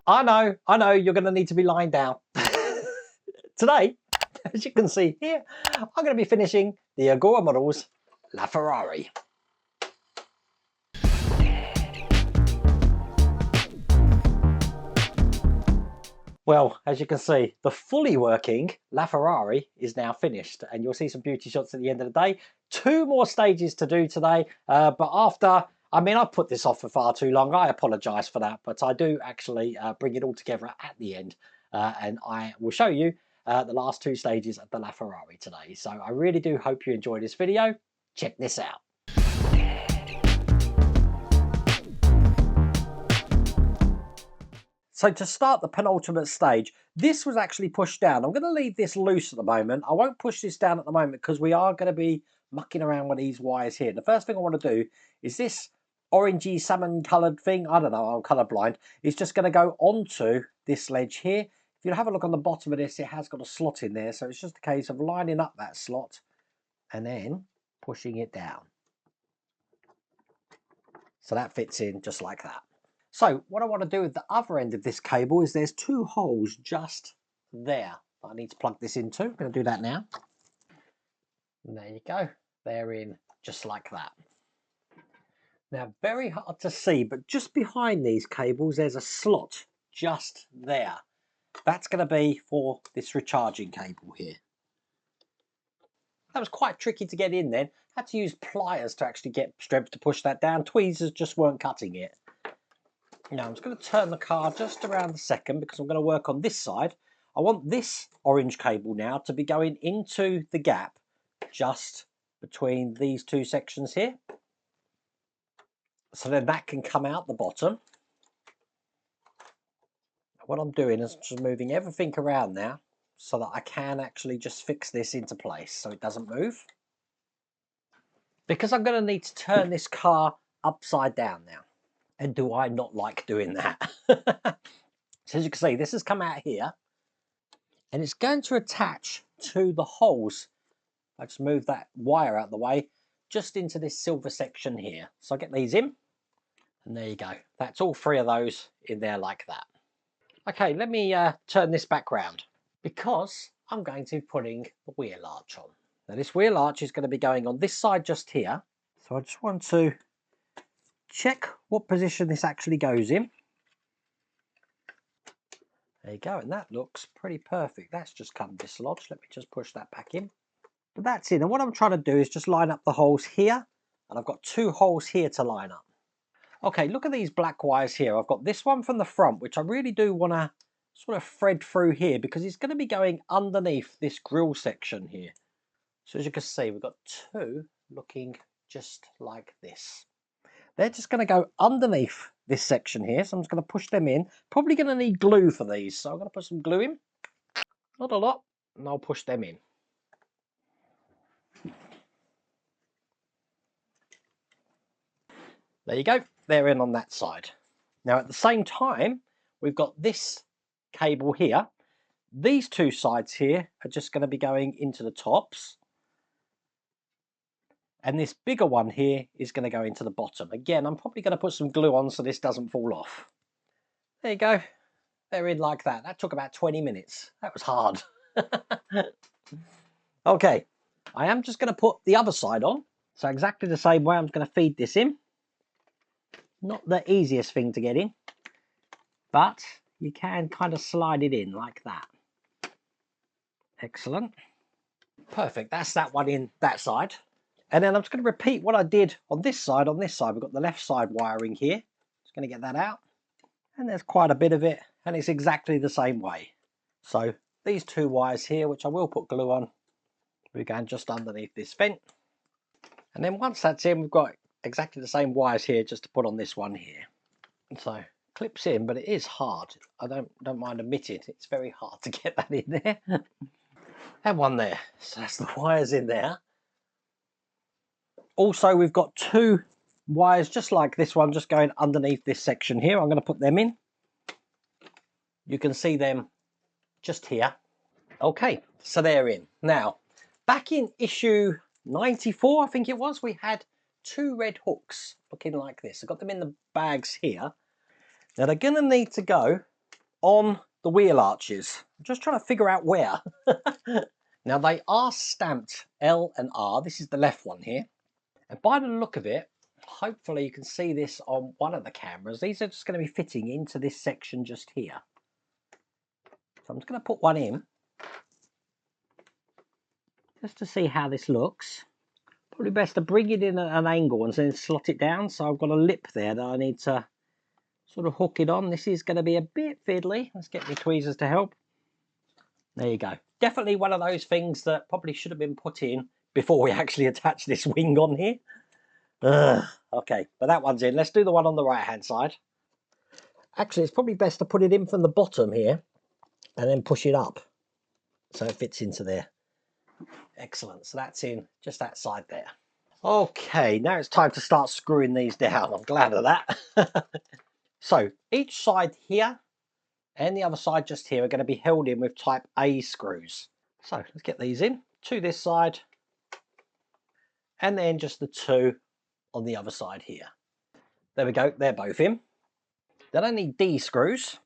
I know, you're going to need to be lying down. Today, as you can see here, I'm going to be finishing the Agora Models LaFerrari. Well, as you can see, the fully working LaFerrari is now finished, and you'll see some beauty shots at the end of the day. 2 more stages to do today, but after, I mean, I've put this off for far too long. I apologise for that, but I do actually bring it all together at the end, and I will show you the last 2 stages of the LaFerrari today. So I really do hope you enjoy this video. Check this out. So to start the penultimate stage, this was actually pushed down. I'm going to leave this loose at the moment. I won't push this down at the moment because we are going to be mucking around with these wires here. The first thing I want to do is this orangey salmon coloured thing, I don't know, I'm colourblind, is just going to go onto this ledge here. If you have a look on the bottom of this, it has got a slot in there. So it's just a case of lining up that slot and then pushing it down. So that fits in just like that. So what I want to do with the other end of this cable is there's 2 holes just there that I need to plug this into. I'm going to do that now. And there you go. They're in just like that. Now, very hard to see, but just behind these cables, there's a slot just there. That's going to be for this recharging cable here. That was quite tricky to get in then. Had to use pliers to actually get strength to push that down. Tweezers just weren't cutting it. Now I'm just going to turn the car just around a second because I'm going to work on this side. I want this orange cable now to be going into the gap just between these 2 sections here. So then that can come out the bottom. What I'm doing is just moving everything around now so that I can actually just fix this into place so it doesn't move. Because I'm going to need to turn this car upside down now. And do I not like doing that? So as you can see, this has come out here and it's going to attach to the holes. I just move that wire out of the way just into this silver section here. So I get these in and there you go. That's all 3 of those in there like that. Okay, let me turn this back round because I'm going to be putting the wheel arch on. Now this wheel arch is going to be going on this side just here. So I just want to check what position this actually goes in. There you go, and that looks pretty perfect. That's just come dislodged. Let me just push that back in. But that's in, and what I'm trying to do is just line up the holes here, and I've got 2 holes here to line up. Okay, look at these black wires here. I've got this one from the front, which I really do want to sort of thread through here because it's going to be going underneath this grill section here. So as you can see, we've got 2 looking just like this. They're just going to go underneath this section here, so I'm just going to push them in. Probably going to need glue for these, so I'm going to put some glue in. Not a lot, and I'll push them in. There you go, they're in on that side. Now at the same time, we've got this cable here. These 2 sides here are just going to be going into the tops. And this bigger one here is going to go into the bottom. Again, I'm probably going to put some glue on so this doesn't fall off. There you go. They're in like that. That took about 20 minutes. That was hard. Okay, I am just going to put the other side on. So exactly the same way, I'm going to feed this in. Not the easiest thing to get in, but you can kind of slide it in like that. Excellent. Perfect. That's that one in that side. And then I'm just going to repeat what I did on this side. On this side, we've got the left side wiring here. Just going to get that out. And there's quite a bit of it, and it's exactly the same way. So these 2 wires here, which I will put glue on, we're going just underneath this vent. And then once that's in, we've got exactly the same wires here just to put on this one here. And so clips in, but it is hard. I don't mind admitting it's very hard to get that in there. And one there. So that's the wires in there. Also, we've got 2 wires just like this one, just going underneath this section here. I'm going to put them in. You can see them just here. Okay, so they're in. Now, back in issue 94, I think it was, we had 2 red hooks looking like this. I've got them in the bags here. Now, they're going to need to go on the wheel arches. I'm just trying to figure out where. Now they are stamped L and R. This is the left one here. And by the look of it, hopefully you can see this on one of the cameras. These are just going to be fitting into this section just here. So I'm just going to put one in, just to see how this looks. Probably best to bring it in at an angle and then slot it down. So I've got a lip there that I need to sort of hook it on. This is going to be a bit fiddly. Let's get my tweezers to help. There you go. Definitely one of those things that probably should have been put in before we actually attach this wing on here. Okay, but that one's in. Let's do the one on the right hand side. Actually, it's probably best to put it in from the bottom here and then push it up so it fits into there. Excellent. So that's in just that side there. Okay, now it's time to start screwing these down. I'm glad of that. So each side here and the other side just here are going to be held in with type A screws. So let's get these in to this side and then just the two on the other side here. There we go, they're both in. Then I need D screws.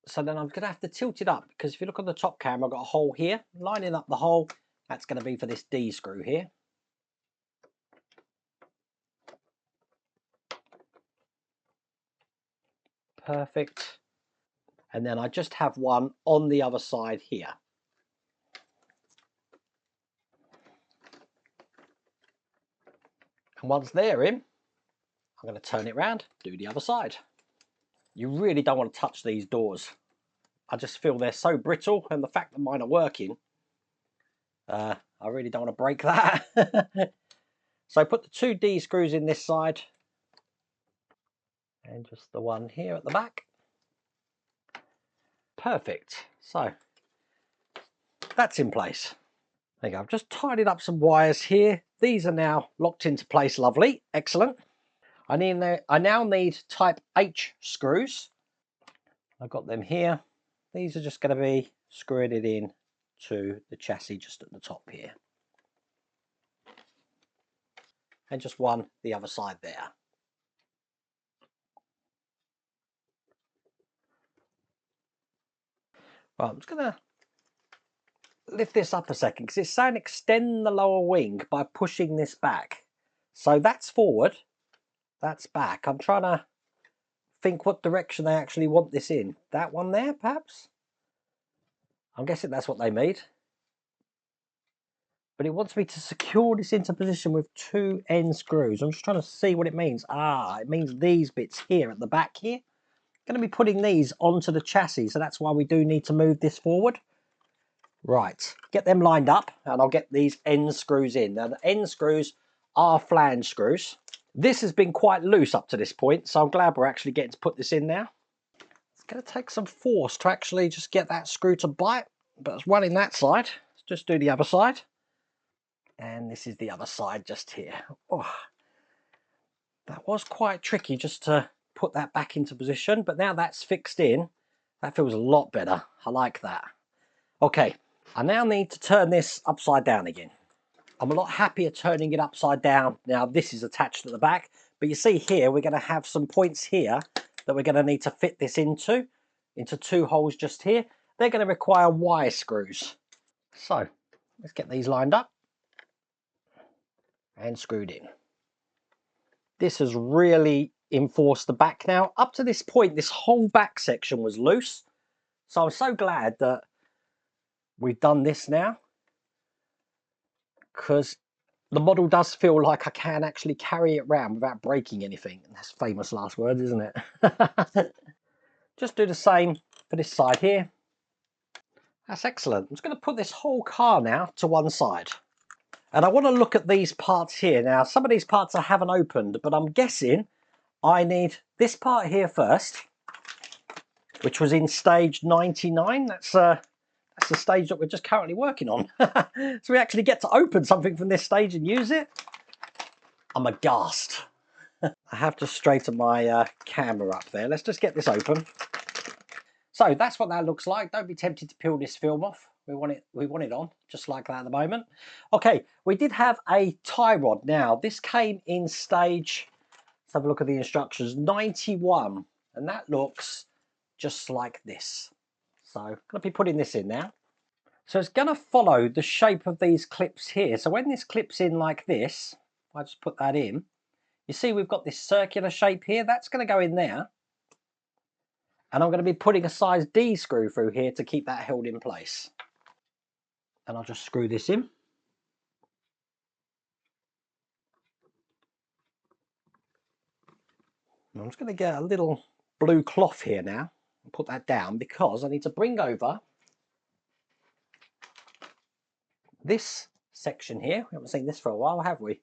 So then I'm going to have to tilt it up because if you look on the top camera, I've got a hole here. Lining up the hole, that's going to be for this D screw here. Perfect. And then I just have one on the other side here. And once they're in, I'm going to turn it around, do the other side. You really don't want to touch these doors. I just feel they're so brittle, and the fact that mine are working, I really don't want to break that. So put the two D screws in this side and just the one here at the back. Perfect. So that's in place. There you go. I've just tidied up some wires here. These are now locked into place. Lovely. Excellent. I now need type H screws. I've got them here. These are just going to be screwing it in to the chassis just at the top here. And just one the other side there. Right, I'm just going to lift this up a second because it's saying extend the lower wing by pushing this back. So that's forward, that's back. I'm trying to think what direction they actually want this in. That one there, perhaps? I'm guessing that's what they made. But it wants me to secure this into position with two end screws. I'm just trying to see what it means. Ah, it means these bits here at the back here. I'm going to be putting these onto the chassis, so that's why we do need to move this forward. Right, get them lined up and I'll get these end screws in. Now the end screws are flange screws. This has been quite loose up to this point, so I'm glad we're actually getting to put this in now. It's going to take some force to actually just get that screw to bite, but it's one in that side. Let's just do the other side. And this is the other side just here. Oh, that was quite tricky just to put that back into position, but now that's fixed in, that feels a lot better. I like that. Okay, I now need to turn this upside down again. I'm a lot happier turning it upside down. Now this is attached at the back, but you see here, we're going to have some points here that we're going to need to fit this into two holes just here. They're going to require Y screws. So let's get these lined up and screwed in. This has really enforced the back now. Up to this point, this whole back section was loose. So I'm so glad that we've done this now, because the model does feel like I can actually carry it around without breaking anything. And that's famous last words, isn't it? Just do the same for this side here. That's excellent. I'm just going to put this whole car now to one side. And I want to look at these parts here. Now, some of these parts I haven't opened, but I'm guessing I need this part here first, which was in stage 99. That's the stage that we're just currently working on. So we actually get to open something from this stage and use it. I'm aghast. I have to straighten my camera up there. Let's just get this open. So that's what that looks like. Don't be tempted to peel this film off. We want it on, just like that at the moment. Okay, we did have a tie rod. Now, this came in stage, let's have a look at the instructions, 91. and that looks just like this. So I'm going to be putting this in now. So it's going to follow the shape of these clips here. So when this clips in like this, if I just put that in, you see we've got this circular shape here. That's going to go in there. And I'm going to be putting a size D screw through here to keep that held in place. And I'll just screw this in. And I'm just going to get a little blue cloth here now and put that down because I need to bring over this section here. We haven't seen this for a while, have we?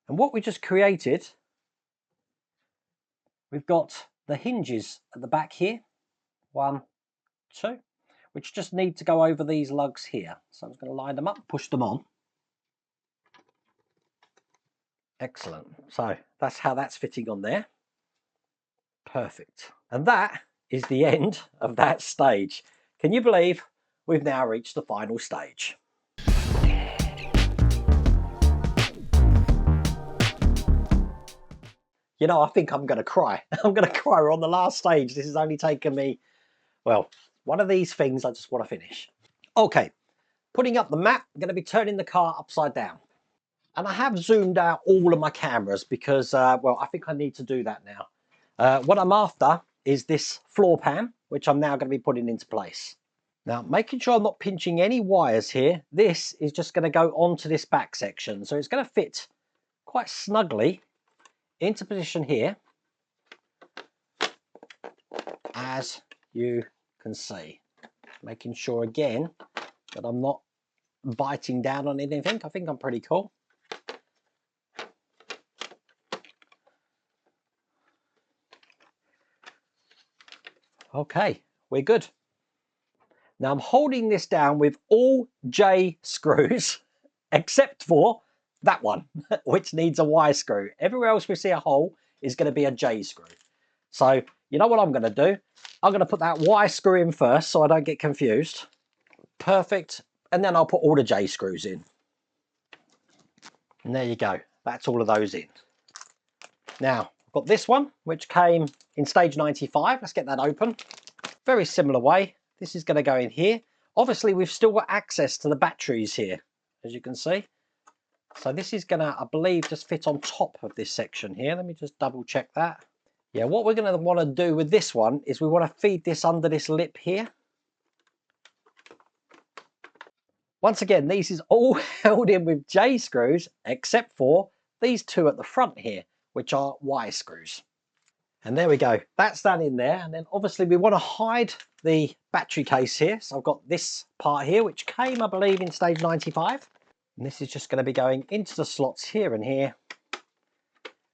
And what we just created, we've got the hinges at the back here. 1, 2, which just need to go over these lugs here. So I'm just going to line them up, push them on. Excellent. So that's how that's fitting on there. Perfect. And that is the end of that stage. Can you believe we've now reached the final stage? You know, I think I'm going to cry. I'm going to cry. We're on the last stage. This has only taken me, well, one of these things I just want to finish. Okay, putting up the map, I'm going to be turning the car upside down. And I have zoomed out all of my cameras because, well, I think I need to do that now. What I'm after is this floor pan, which I'm now going to be putting into place. Now, making sure I'm not pinching any wires here, this is just going to go onto this back section. So it's going to fit quite snugly into position here, as you can see. Making sure again that I'm not biting down on anything. I think I'm pretty cool. Okay, we're good. Now I'm holding this down with all J screws except for that one, which needs a Y screw. Everywhere else we see a hole is going to be a J screw. So you know what I'm going to do? I'm going to put that Y screw in first so I don't get confused. Perfect. And then I'll put all the J screws in. And there you go. That's all of those in. Now, I've got this one, which came in stage 95. Let's get that open. Very similar way. This is going to go in here. Obviously, we've still got access to the batteries here, as you can see. So this is going to, I believe, just fit on top of this section here. Let me just double check that. Yeah, what we're going to want to do with this one is we want to feed this under this lip here. Once again, these is all held in with J screws, except for these two at the front here, which are Y screws. And there we go, that's that in there. And then obviously we want to hide the battery case here. So I've got this part here, which came, I believe, in stage 95. And this is just going to be going into the slots here and here.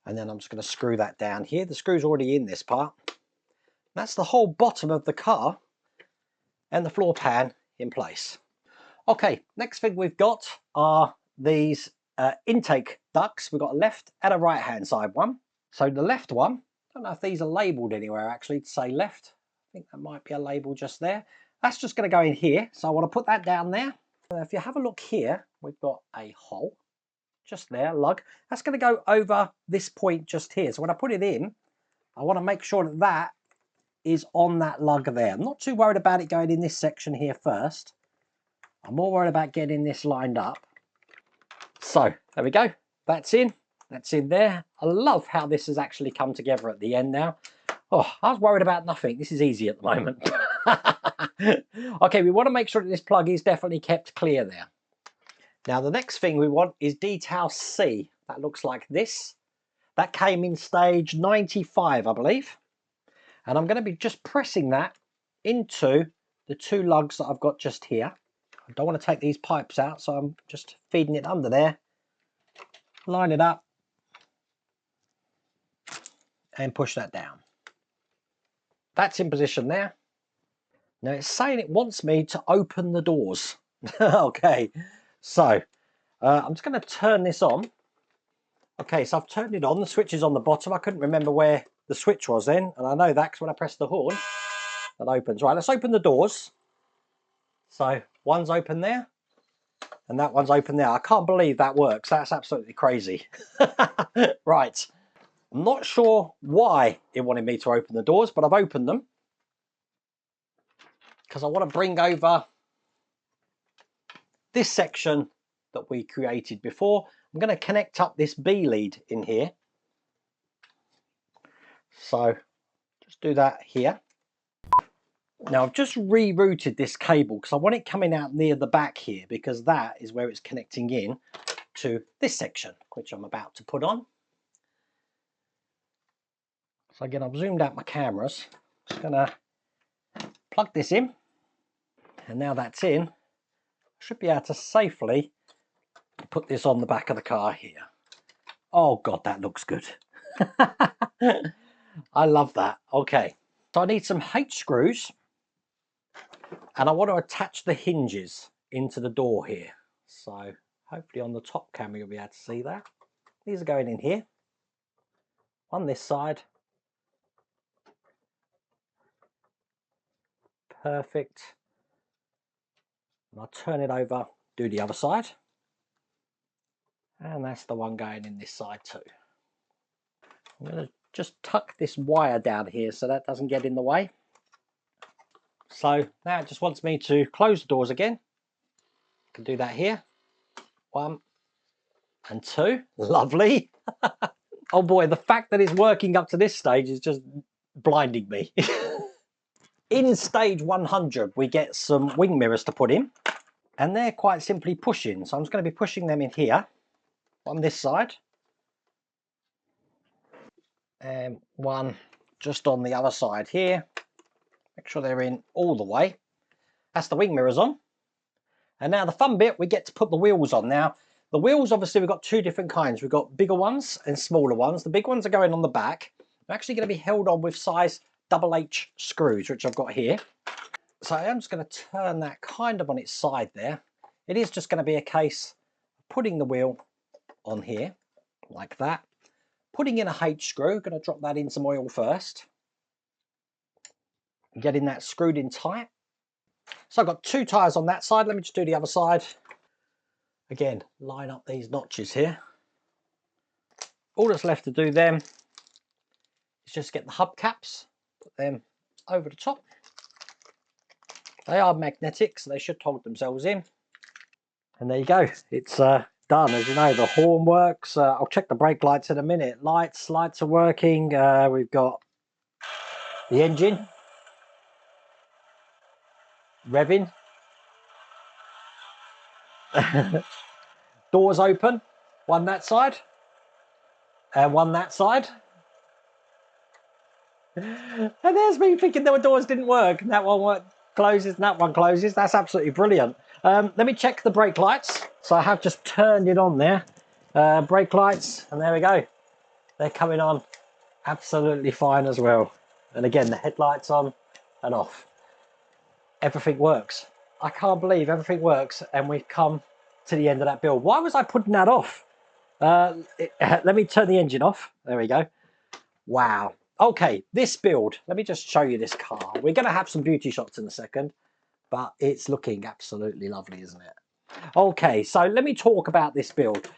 And then I'm just going to screw that down here. The screw's already in this part. That's the whole bottom of the car and the floor pan in place. Okay, next thing we've got are these intake ducts. We've got a left and a right hand side one. So the left one, I don't know if these are labelled anywhere actually to say left. I think that might be a label just there. That's just going to go in here. So I want to put that down there. If you have a look here, we've got a hole just there, lug. That's going to go over this point just here. So when I put it in, I want to make sure that that is on that lug there. I'm not too worried about it going in this section here first. I'm more worried about getting this lined up. So there we go. That's in there. I love how this has actually come together at the end now. Oh, I was worried about nothing. This is easy at the moment. Okay, we want to make sure that this plug is definitely kept clear there. Now the next thing we want is detail C. That looks like this. That came in stage 95, I believe. And I'm going to be just pressing that into the two lugs that I've got just here. I don't want to take these pipes out, so I'm just feeding it under there. Line it up and push that down. That's in position there. Now it's saying it wants me to open the doors. Okay, so I'm just going to turn this on. Okay, so I've turned it on. The switch is on the bottom. I couldn't remember where the switch was then, and I know that because when I press the horn, that opens. Right, let's open the doors. So one's open there, and that one's open there. I can't believe that works. That's absolutely crazy. Right, I'm not sure why it wanted me to open the doors, but I've opened them because I want to bring over this section that we created before. I'm going to connect up this B lead in here. So just do that here. Now I've just rerouted this cable because I want it coming out near the back here, because that is where it's connecting in to this section, which I'm about to put on. So again, I've zoomed out my cameras. Just gonna plug this in, and now that's in, I should be able to safely put this on the back of the car here. Oh God, that looks good. I love that. Okay, so I need some H screws, and I want to attach the hinges into the door here. So hopefully on the top camera you'll be able to see that. These are going in here, on this side. Perfect. And I'll turn it over, do the other side. And that's the one going in this side too. I'm going to just tuck this wire down here so that doesn't get in the way. So now it just wants me to close the doors again. I can do that here. 1 and 2. Lovely. Oh boy, the fact that it's working up to this stage is just blinding me. In stage 100, we get some wing mirrors to put in, and they're quite simply push-in. So I'm just going to be pushing them in here on this side, and one just on the other side here. Make sure they're in all the way. That's the wing mirrors on. And now the fun bit, we get to put the wheels on. Now, the wheels, obviously, we've got two different kinds. We've got bigger ones and smaller ones. The big ones are going on the back. They're actually going to be held on with size H screws, which I've got here. So I'm just going to turn that kind of on its side there. It is just going to be a case of putting the wheel on here, like that. Putting in a H screw, going to drop that in some oil first. Getting that screwed in tight. So I've got 2 tyres on that side. Let me just do the other side. Again, line up these notches here. All that's left to do then is just get the hubcaps, put them over the top. They are magnetic, so they should hold themselves in. And there you go. It's done. As you know, the horn works. I'll check the brake lights in a minute. Lights are working. We've got the engine revving. Doors open. One that side. And one that side. And there's me thinking the doors didn't work. And that one closes and that one closes. That's absolutely brilliant. Let me check the brake lights. So I have just turned it on there. Brake lights, and there we go. They're coming on absolutely fine as well. And again, the headlights on and off. Everything works. I can't believe everything works, and we've come to the end of that build. Why was I putting that off? Let me turn the engine off. There we go. Wow. Okay, this build. Let me just show you this car. We're going to have some beauty shots in a second, but it's looking absolutely lovely, isn't it? Okay, so let me talk about this build.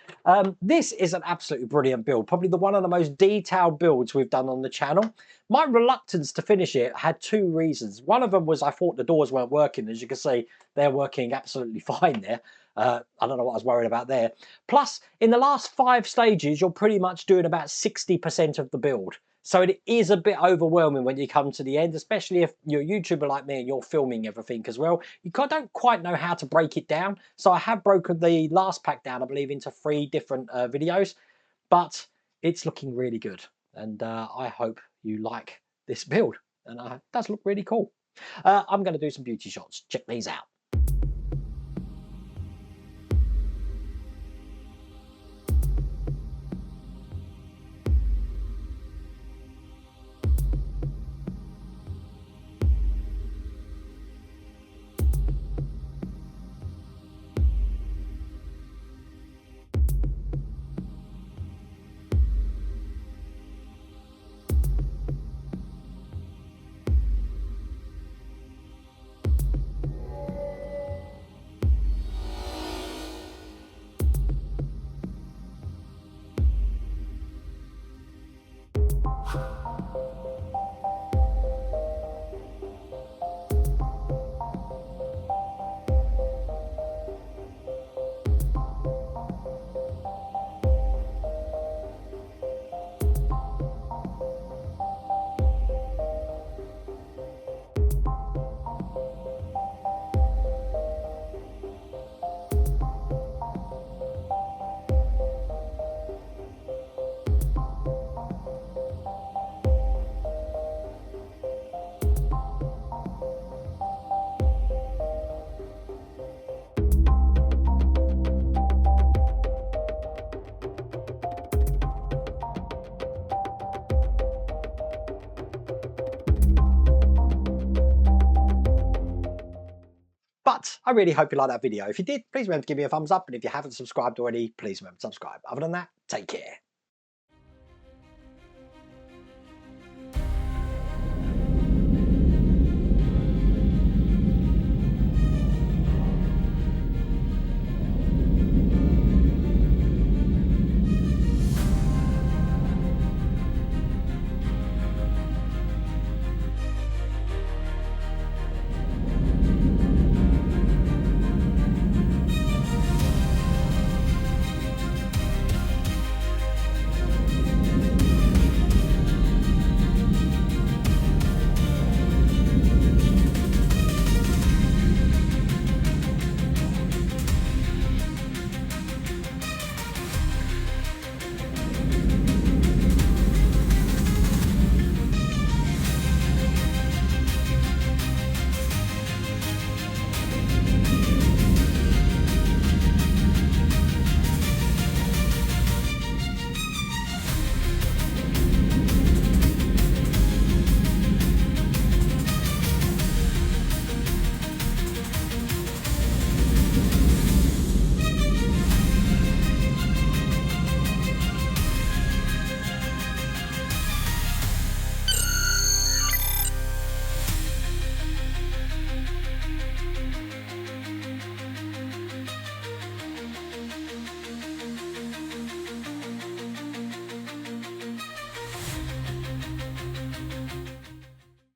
This is an absolutely brilliant build, probably one of the most detailed builds we've done on the channel. My reluctance to finish it had 2 reasons. One of them was I thought the doors weren't working. As you can see, they're working absolutely fine there. I don't know what I was worried about there. Plus, in the last 5 stages, you're pretty much doing about 60% of the build. So it is a bit overwhelming when you come to the end, especially if you're a YouTuber like me and you're filming everything as well. You don't quite know how to break it down. So I have broken the last pack down, I believe, into 3 different videos, but it's looking really good. And I hope you like this build. And it does look really cool. I'm going to do some beauty shots. Check these out. I really hope you liked that video. If you did, please remember to give me a thumbs up, and if you haven't subscribed already, please remember to subscribe. Other than that, take care.